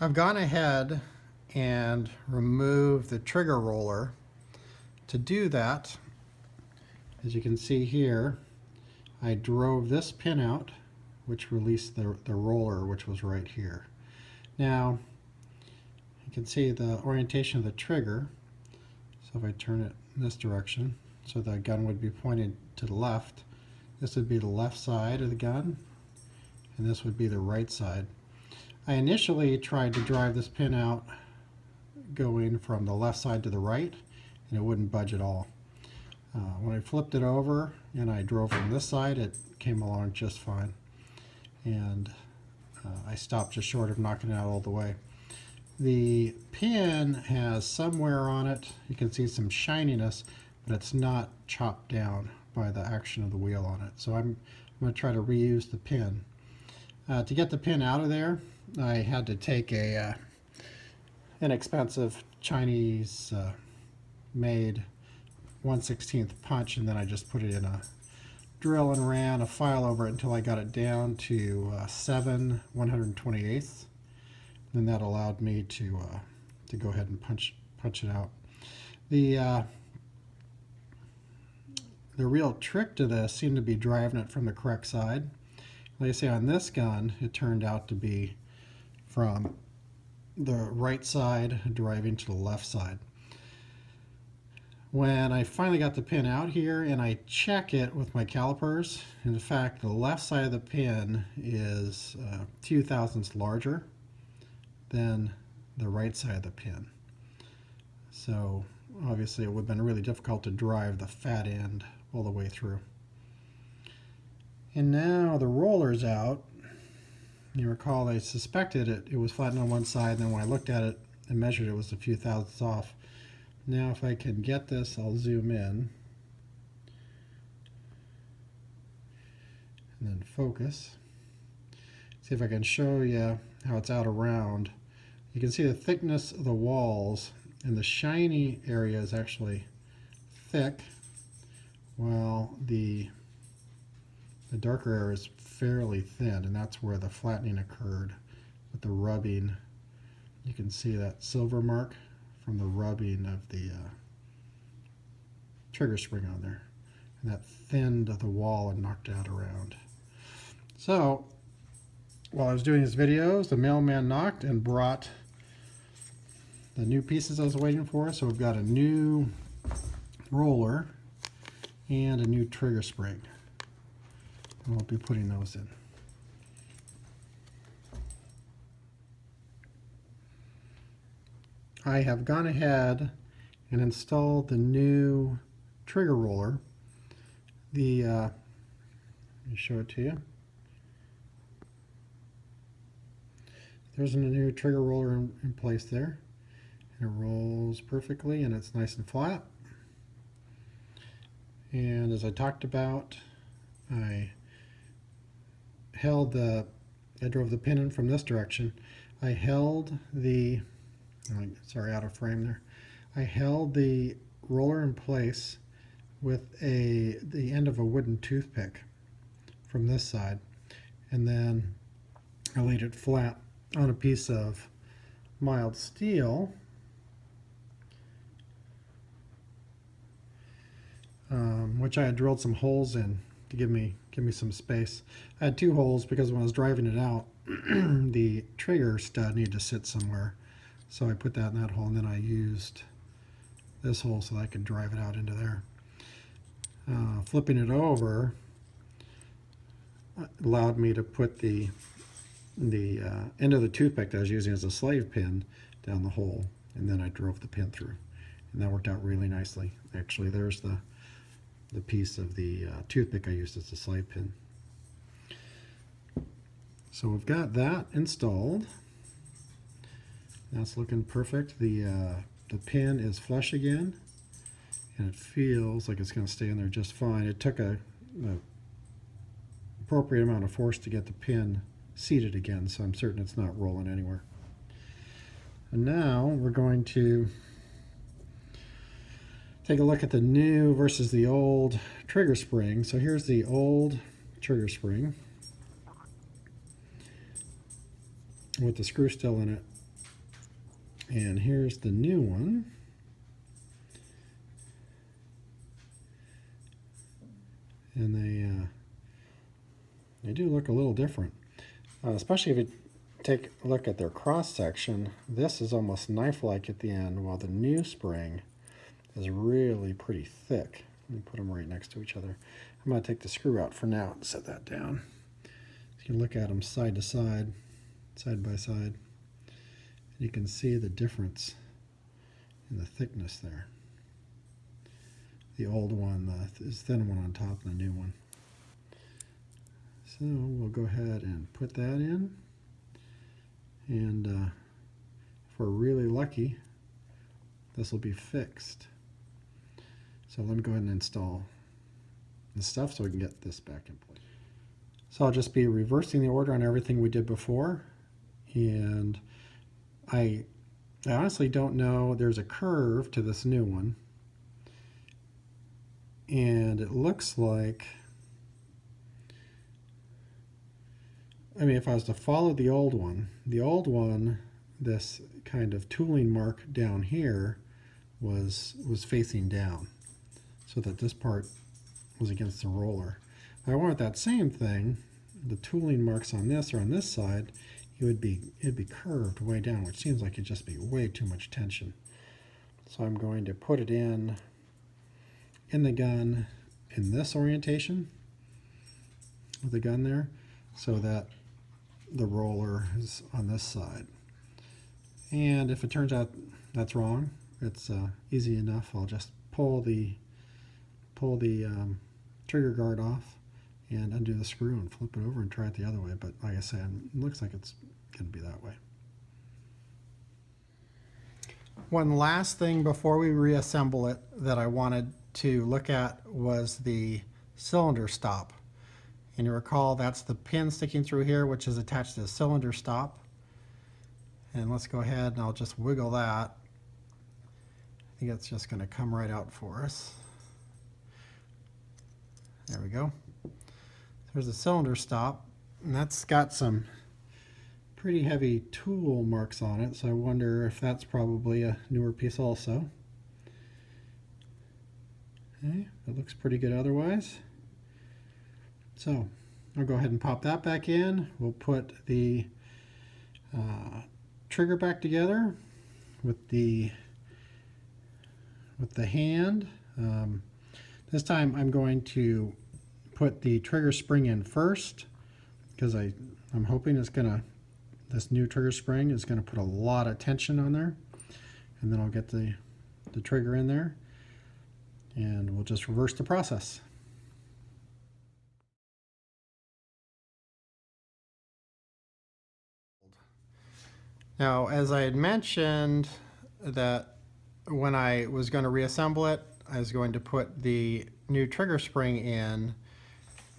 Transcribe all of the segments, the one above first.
I've gone ahead and removed the trigger roller. To do that, as you can see here, I drove this pin out, which released the roller, which was right here. Now, you can see the orientation of the trigger. So if I turn it in this direction, so the gun would be pointed to the left, this would be the left side of the gun, and this would be the right side. I initially tried to drive this pin out going from the left side to the right, and it wouldn't budge at all. When I flipped it over and I drove from this side, it came along just fine. And I stopped just short of knocking it out all the way. The pin has somewhere on it, you can see some shininess, but it's not chopped down by the action of the wheel on it. So I'm going to try to reuse the pin. To get the pin out of there, I had to take a inexpensive Chinese made 1/16 punch, and then I just put it in a drill and ran a file over it until I got it down to 7 128ths. Then that allowed me to go ahead and punch it out. The real trick to this seemed to be driving it from the correct side. Like I say, on this gun, it turned out to be from the right side driving to the left side. When I finally got the pin out here and I check it with my calipers, in fact, the left side of the pin is a few thousandths larger than the right side of the pin. So obviously it would have been really difficult to drive the fat end all the way through. And now the roller's out. You recall I suspected it was flattened on one side, and then when I looked at it and measured it, was a few thousandths off. Now if I can get this, I'll zoom in and then focus. See if I can show you how it's out around. You can see the thickness of the walls, and the shiny area is actually thick, while the darker area is fairly thin, and that's where the flattening occurred with the rubbing. You can see that silver mark from the rubbing of the trigger spring on there, and that thinned the wall and knocked it out around. So while I was doing these videos, the mailman knocked and brought the new pieces I was waiting for. So we've got a new roller and a new trigger spring, and we'll be putting those in. I have gone ahead and installed the new trigger roller. Let me show it to you. There's a new trigger roller in place there, and it rolls perfectly, and it's nice and flat. And as I talked about, I drove the pin in from this direction. I held the out of frame there. I held the roller in place with the end of a wooden toothpick from this side, and then I laid it flat on a piece of mild steel, which I had drilled some holes in to give me some space. I had two holes because when I was driving it out, the trigger stud needed to sit somewhere. So I put that in that hole, and then I used this hole so that I could drive it out into there. Flipping it over allowed me to put the end of the toothpick that I was using as a slave pin down the hole, and then I drove the pin through, and that worked out really nicely. Actually, there's the piece of the toothpick I used as a slave pin. So we've got that installed. That's looking perfect. The pin is flush again, and it feels like it's going to stay in there just fine. It took a appropriate amount of force to get the pin seated again, so I'm certain it's not rolling anywhere. And now we're going to take a look at the new versus the old trigger spring. So here's the old trigger spring with the screw still in it. And here's the new one. And they do look a little different, especially if you take a look at their cross section. This is almost knife-like at the end, while the new spring is really pretty thick. Let me put them right next to each other. I'm going to take the screw out for now and set that down. You can look at them side to side, side by side. You can see the difference in the thickness there. The old one is thin one on top and the new one. So we'll go ahead and put that in. And if we're really lucky, this will be fixed. So let me go ahead and install the stuff so we can get this back in place. So I'll just be reversing the order on everything we did before. And I honestly don't know. There's a curve to this new one. And it looks like, I mean, if I was to follow the old one, this kind of tooling mark down here was facing down, so that this part was against the roller. If I want that same thing, the tooling marks on this or on this side, it'd be curved way down, which seems like it'd just be way too much tension. So I'm going to put it in the gun in this orientation with the gun there, so that the roller is on this side. And if it turns out that's wrong, it's easy enough. I'll just pull the trigger guard off and undo the screw and flip it over and try it the other way. But like I said, it looks like it's going to be that way. One last thing before we reassemble it that I wanted to look at was the cylinder stop. And you recall that's the pin sticking through here, which is attached to the cylinder stop. And let's go ahead and I'll just wiggle that. I think it's just going to come right out for us. There we go. There's a cylinder stop, and that's got some pretty heavy tool marks on it, so I wonder if that's probably a newer piece also. Okay, it looks pretty good otherwise. So I'll go ahead and pop that back in. We'll put the trigger back together with the hand. This time I'm going to put the trigger spring in first, because I'm hoping this new trigger spring is going to put a lot of tension on there, and then I'll get the trigger in there, and we'll just reverse the process. Now, as I had mentioned, that when I was going to reassemble it, I was going to put the new trigger spring in,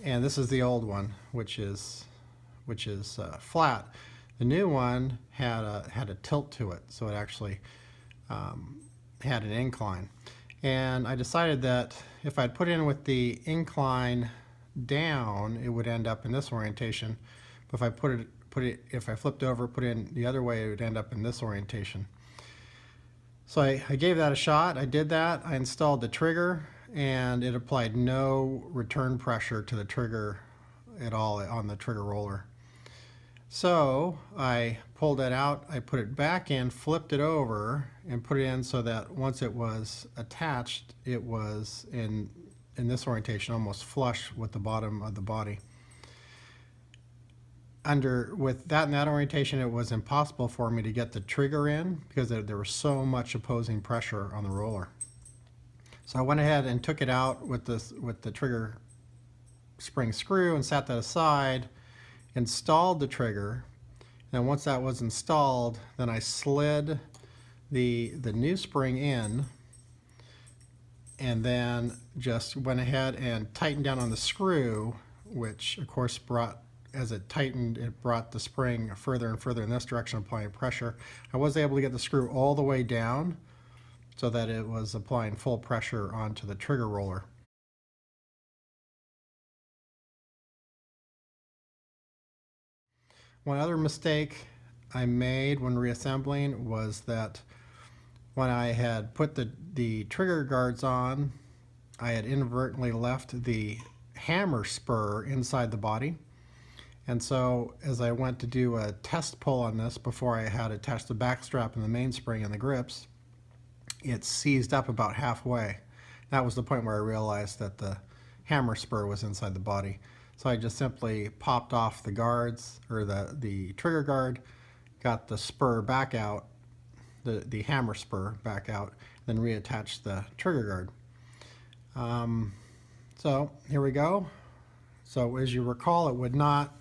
and this is the old one, which is flat. The new one had a tilt to it, so it actually had an incline. And I decided that if I'd put in with the incline down, it would end up in this orientation. But if I if I flipped over, put it in the other way, it would end up in this orientation. So I gave that a shot. I did that. I installed the trigger, and it applied no return pressure to the trigger at all on the trigger roller. So I pulled it out, I put it back in, flipped it over, and put it in so that once it was attached, it was in this orientation, almost flush with the bottom of the body. With that in that orientation, it was impossible for me to get the trigger in because there was so much opposing pressure on the roller. So I went ahead and took it out with the trigger spring screw and sat that aside, installed the trigger, and once that was installed, then I slid the new spring in, and then just went ahead and tightened down on the screw, which of course as it tightened, it brought the spring further and further in this direction, applying pressure. I was able to get the screw all the way down so that it was applying full pressure onto the trigger roller. One other mistake I made when reassembling was that when I had put the trigger guards on, I had inadvertently left the hammer spur inside the body. And so as I went to do a test pull on this before I had to test the back strap and the mainspring and the grips, it seized up about halfway. That was the point where I realized that the hammer spur was inside the body. So I just simply popped off the guards, or the trigger guard, got the spur back out, the hammer spur back out, then reattached the trigger guard. So here we go. So as you recall, it would not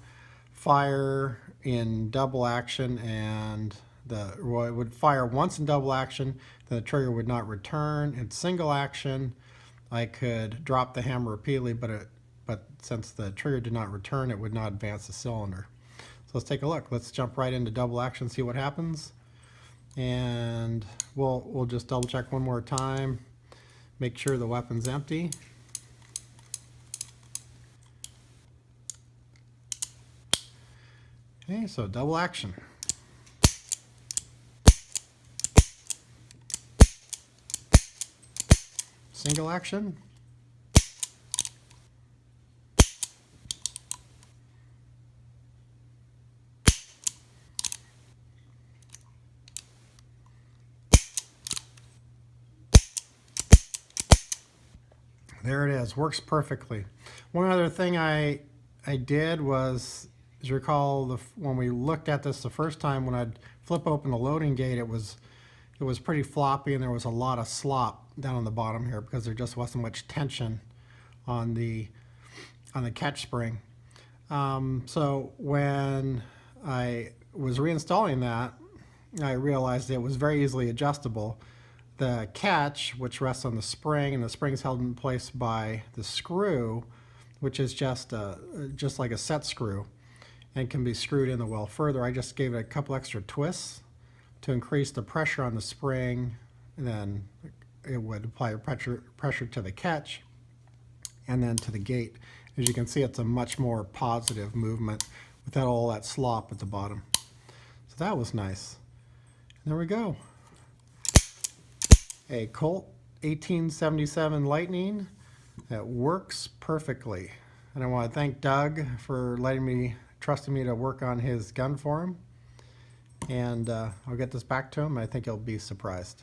fire in double action, and it would fire once in double action, then the trigger would not return. In single action, I could drop the hammer repeatedly, but since the trigger did not return, it would not advance the cylinder. So let's take a look. Let's jump right into double action, see what happens. And we'll just double check one more time. Make sure the weapon's empty. Okay, so double action. Single action. There it is, works perfectly. One other thing I did was, as you recall, when we looked at this the first time, when I'd flip open the loading gate, it was pretty floppy, and there was a lot of slop down on the bottom here because there just wasn't much tension on the catch spring. So when I was reinstalling that, I realized it was very easily adjustable. The catch, which rests on the spring, and the spring is held in place by the screw, which is just like a set screw, and can be screwed in the well further. I just gave it a couple extra twists to increase the pressure on the spring, and then it would apply pressure to the catch and then to the gate. As you can see, it's a much more positive movement without all that slop at the bottom. So that was nice. And there we go. A Colt 1877 Lightning that works perfectly. And I want to thank Doug for trusting me to work on his gun for him. And I'll get this back to him. I think he'll be surprised.